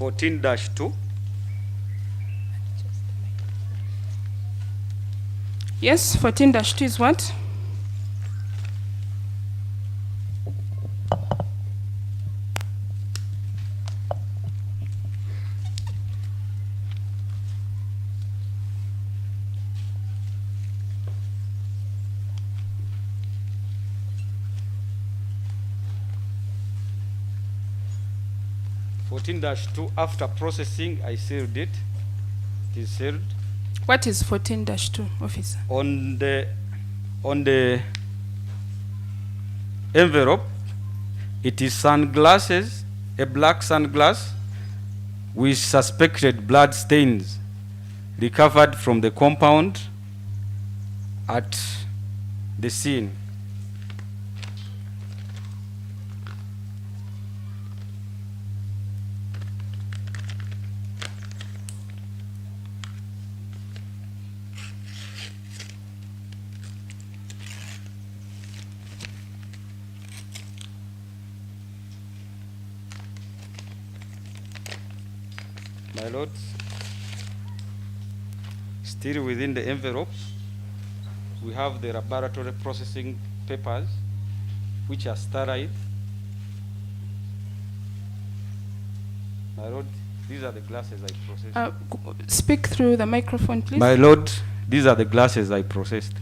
14-2. Yes, 14-2 is what? After processing, I sealed it. It is sealed. What is 14-2, officer? On the envelope, it is sunglasses, a black sunglass with suspected blood stains recovered from the compound at the scene. My lords, still within the envelope, we have the laboratory processing papers, which are sterile. My lord, these are the glasses I processed. Speak through the microphone, please. My lord, these are the glasses I processed.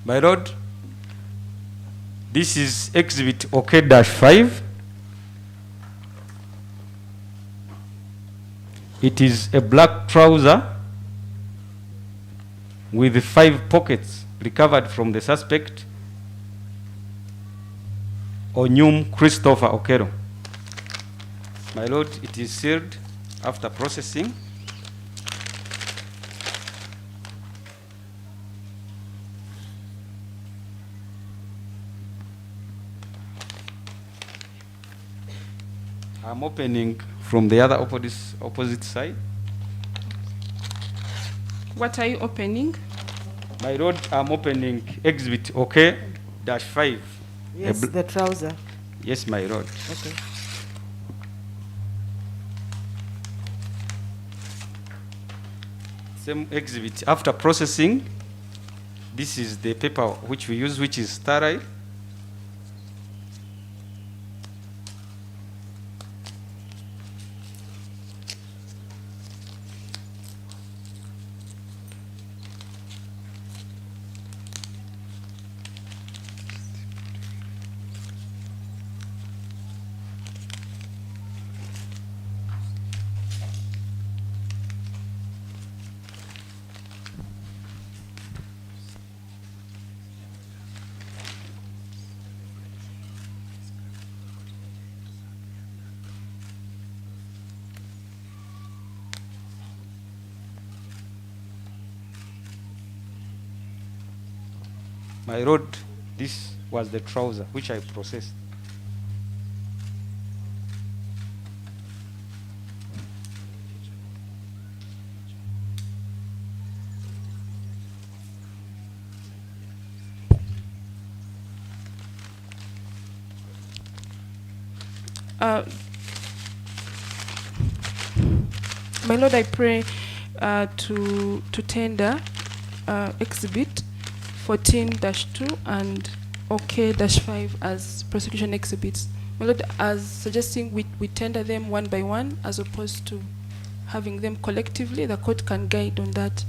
My lord, this is exhibit OK-5. It is a black trouser with 5 pockets recovered from the suspect, Onyum Christopher OKELLO. My lord, it is sealed after processing. I'm opening from the other opposite side. What are you opening? My lord, I'm opening exhibit OK-5. Yes, the trouser. Yes, my lord. Okay. Same exhibit. After processing, this is the paper which we use, which is sterile. My lord, this was the trouser which I processed. My lord, I pray to tender exhibit 14-2 and OK-5 as prosecution exhibits. My lord, as suggesting we tender them one by one as opposed to having them collectively. The court can guide on that.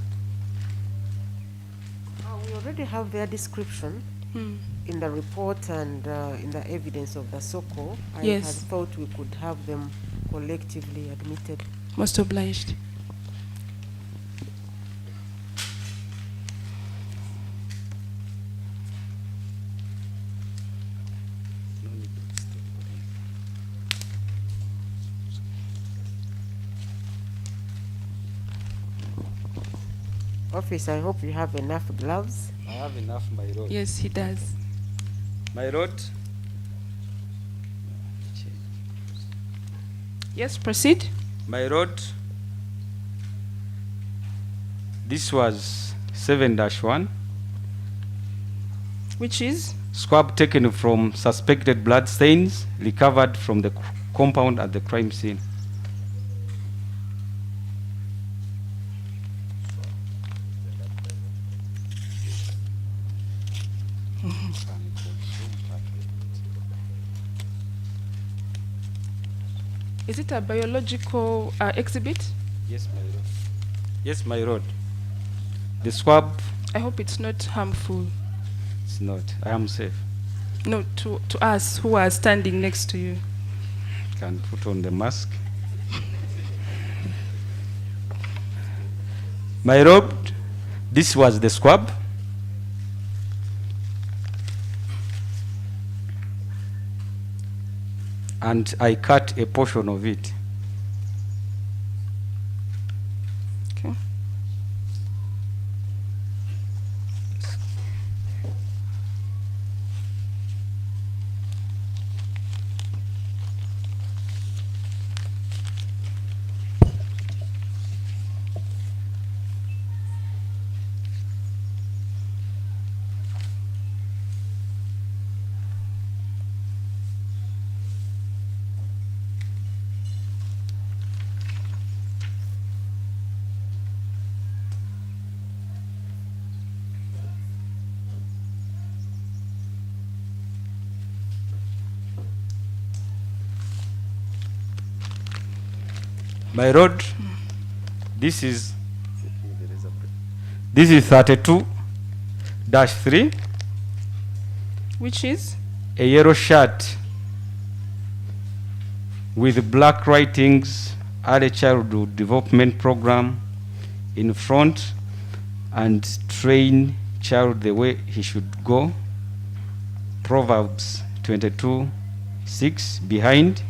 We already have their description in the report and in the evidence of the SOCO. I had thought we could have them collectively admitted. Most obliged. Officer, I hope you have enough gloves. I have enough, my lord. Yes, he does. My lord. Yes, proceed. My lord, this was 7-1. Which is? Swab taken from suspected blood stains recovered from the compound at the crime scene. Is it a biological exhibit? Yes, my lord. Yes, my lord. The swab. I hope it's not harmful. It's not. I am safe. No, to us who are standing next to you. Can put on the mask. My lord, this was the swab. And I cut a portion of it. Okay. My lord, this is 32-3. Which is? A yellow shirt with black writings, early childhood development program in front, and train child the way he should go. Proverbs 22:6 behind,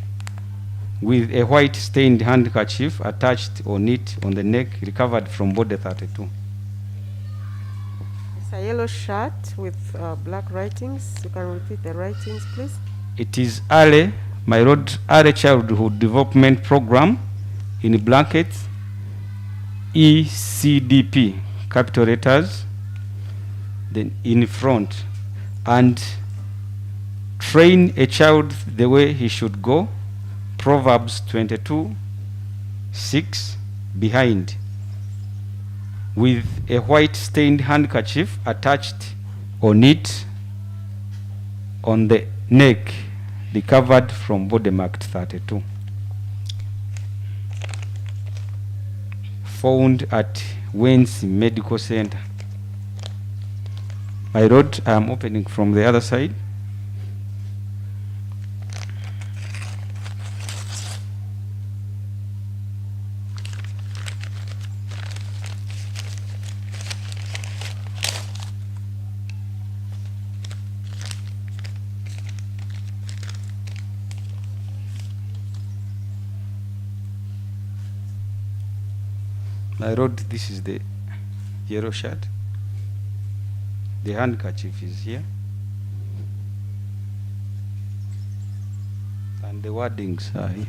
with a white stained handkerchief attached on it on the neck, recovered from body 32. It's a yellow shirt with black writings. You can repeat the writings, please. It is early, my lord, early childhood development program in blankets, ECDP, capital letters, then in front, and train a child the way he should go. Proverbs 22:6 behind, with a white stained handkerchief attached on it on the neck, recovered from body marked 32. Found at Wayne's Medical Center. My lord, I am opening from the other side. My lord, this is the yellow shirt. The handkerchief is here. And the wordings are here.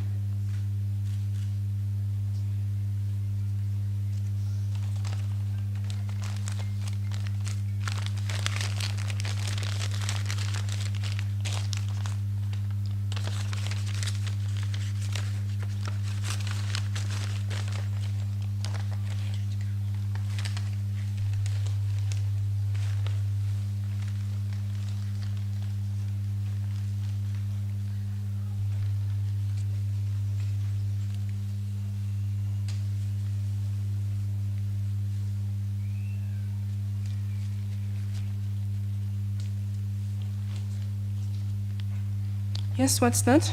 Yes, what's that?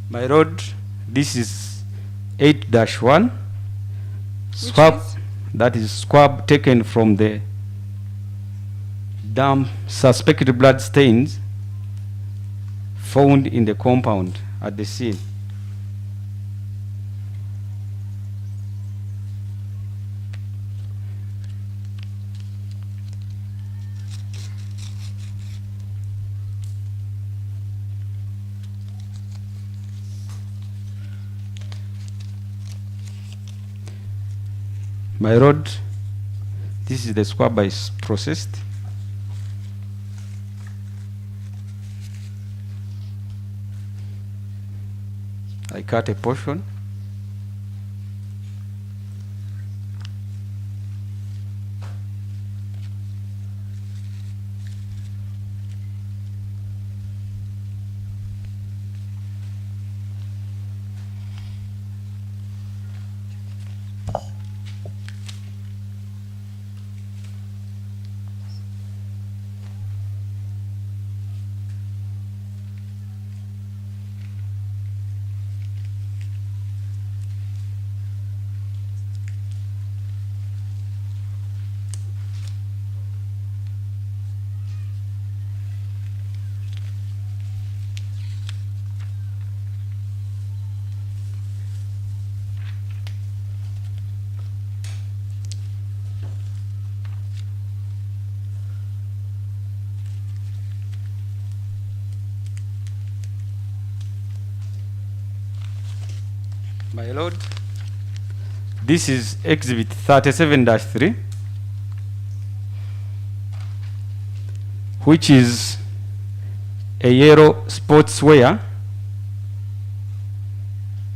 My lord, this is 8-1. Swab, that is swab taken from the damp suspected blood stains found in the compound at the scene. My lord, this is the swab I processed. I cut a portion. My lord, this is exhibit 37-3, which is a yellow sportswear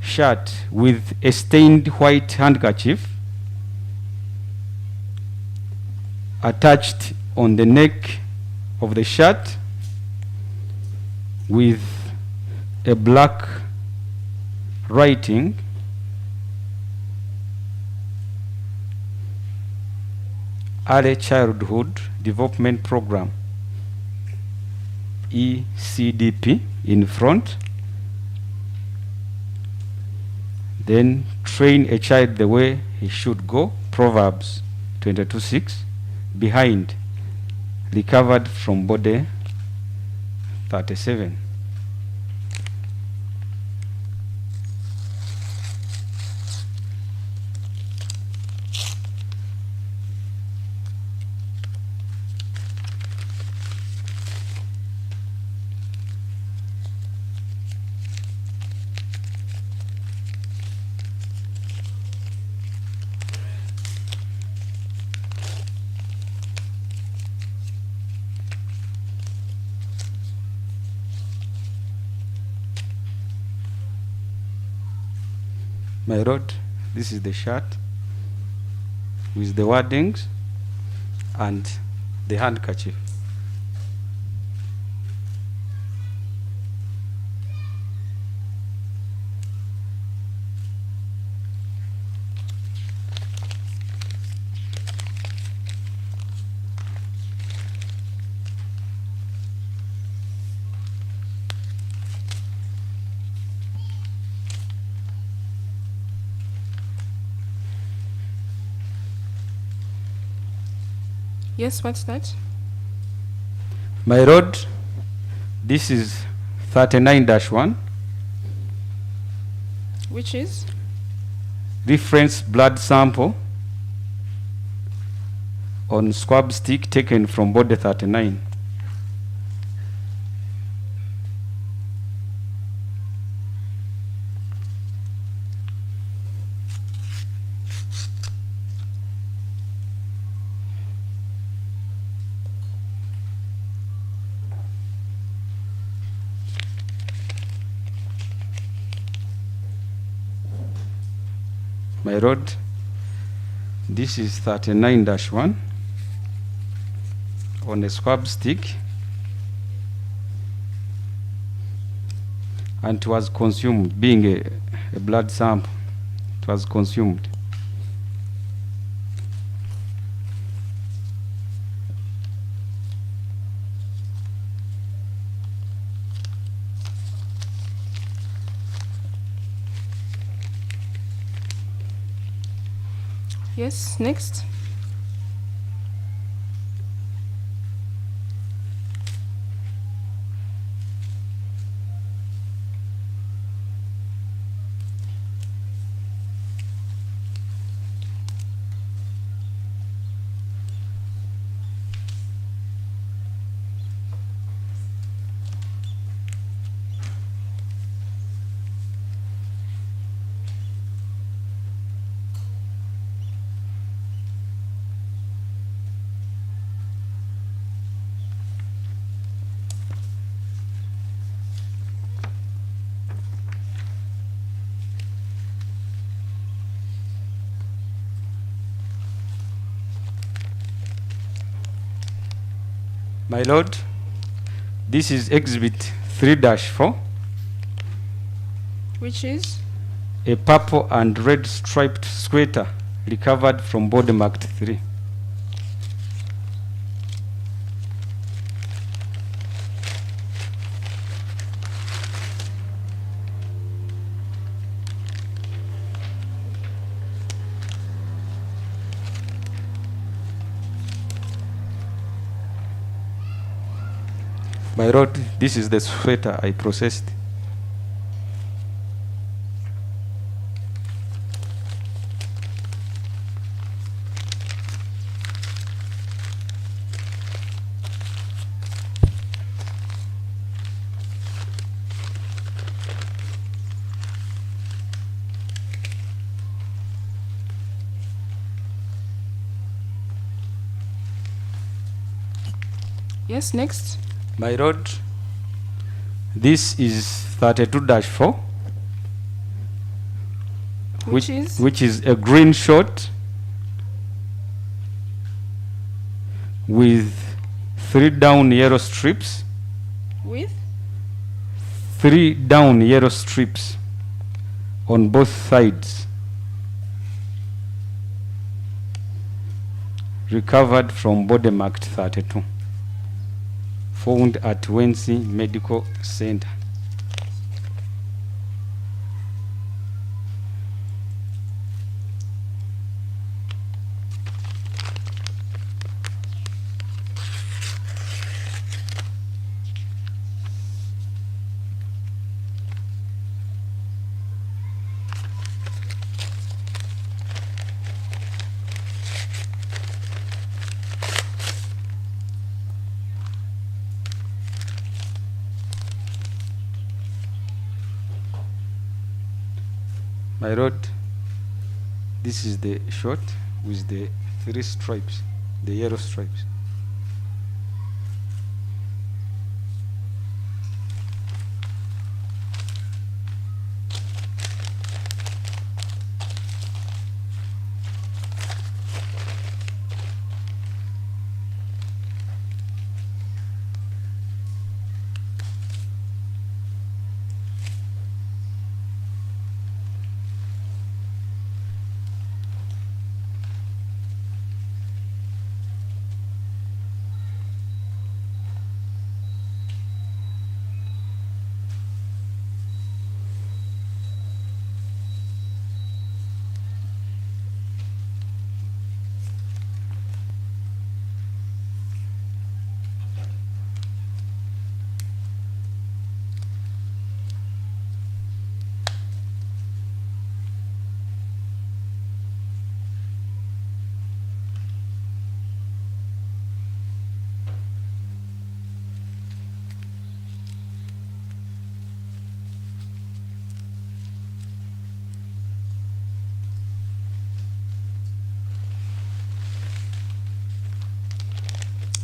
shirt with a stained white handkerchief attached on the neck of the shirt with a black writing Early Childhood Development Program, ECDP, in front. Then train a child the way he should go, Proverbs 22:6. Behind, recovered from body 37. My lord, this is the shirt with the wordings and the handkerchief. Yes, what's that? My lord, this is 39-1. Which is? Reference blood sample on swab stick taken from body 39. My lord, this is 39-1 on a swab stick, and it was consumed, being a blood sample, it was consumed. Yes, next. My lord, this is exhibit 3-4. Which is? A purple and red striped sweater recovered from body marked 3. My lord, this is the sweater I processed. Yes, next. My lord, this is 32-4, which is a green short with 3 down yellow strips. With? 3 down yellow strips on both sides. Recovered from body marked 32. Found at Wensi Medical Center. My lord, this is the short with the 3 stripes, the yellow stripes.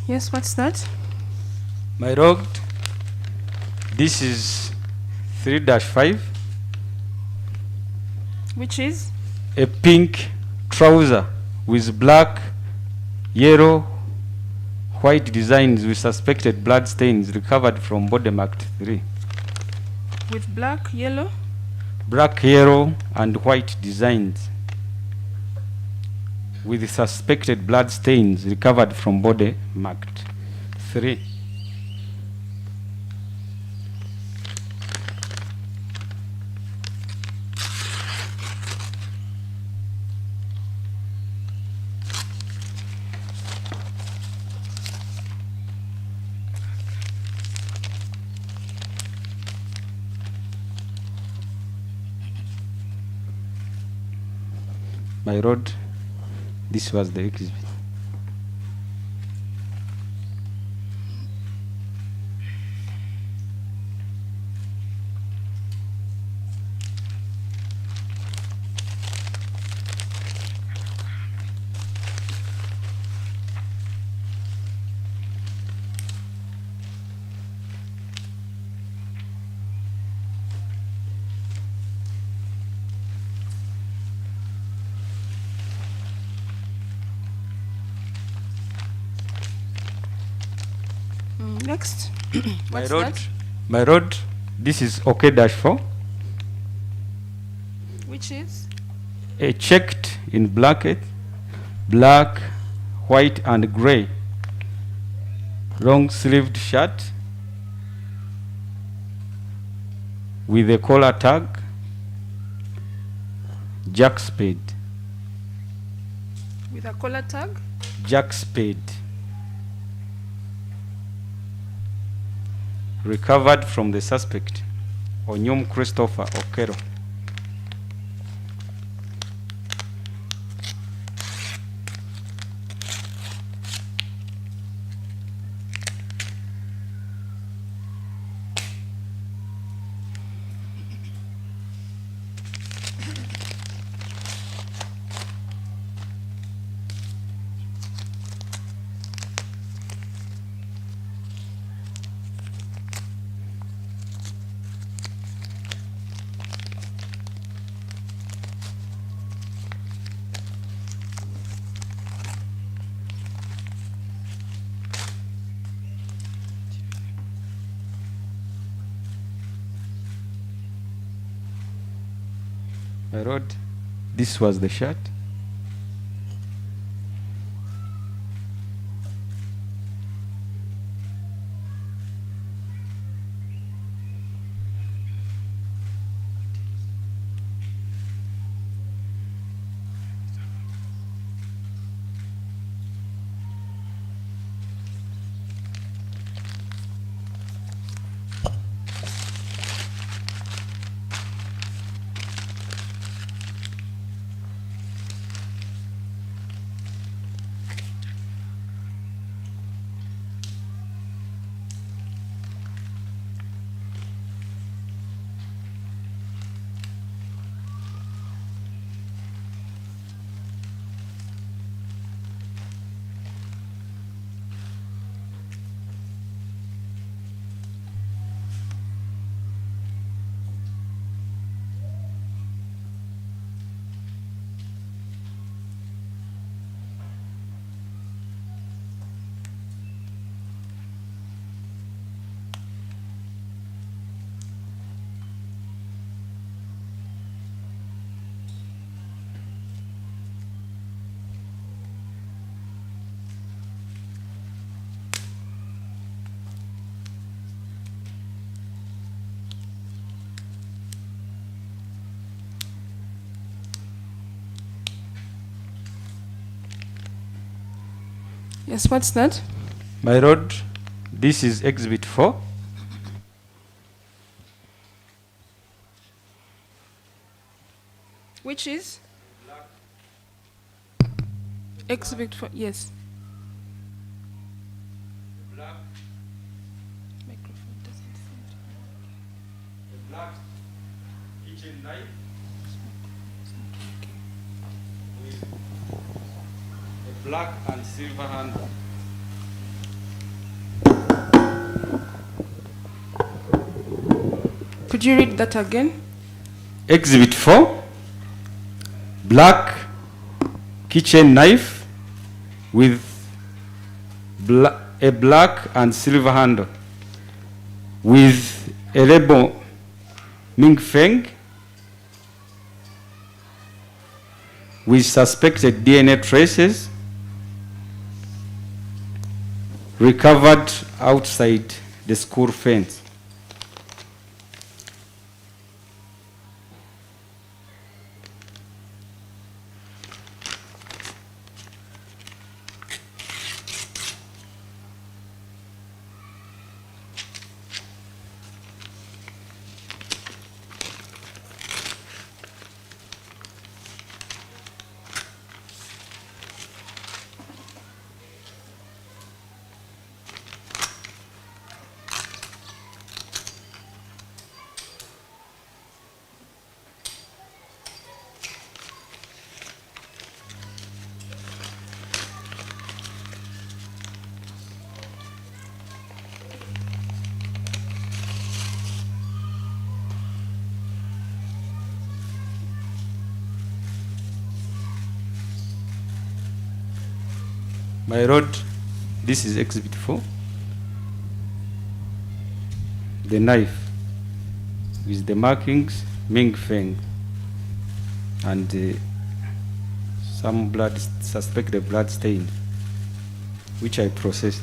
Yes, what's that? My lord, this is 3-5. Which is? A pink trouser with black, yellow, white designs with suspected blood stains recovered from body marked 3. With black, yellow? Black, yellow, and white designs with suspected blood stains recovered from body marked 3. My lord, this was the exhibit. Next. What's My that? road, this is OK-4. Which is? A checked in black, white and gray, long-sleeved shirt with a collar tag, jack spade. With a collar tag? Jack spade. Recovered from the suspect, Onyom Christopher OKELLO. My road, this was the shirt. Yes, what's that? My road, this is exhibit 4. Which is? Exhibit 4, yes. Microphone doesn't seem to A black kitchen knife with a black and silver handle. Could you read that again? Exhibit 4, black kitchen knife with a black and silver handle with a label Ming Feng with suspected DNA traces recovered outside the school fence. My road, this is exhibit 4. the knife with the markings Ming Feng and some blood, suspected blood stain, which I processed.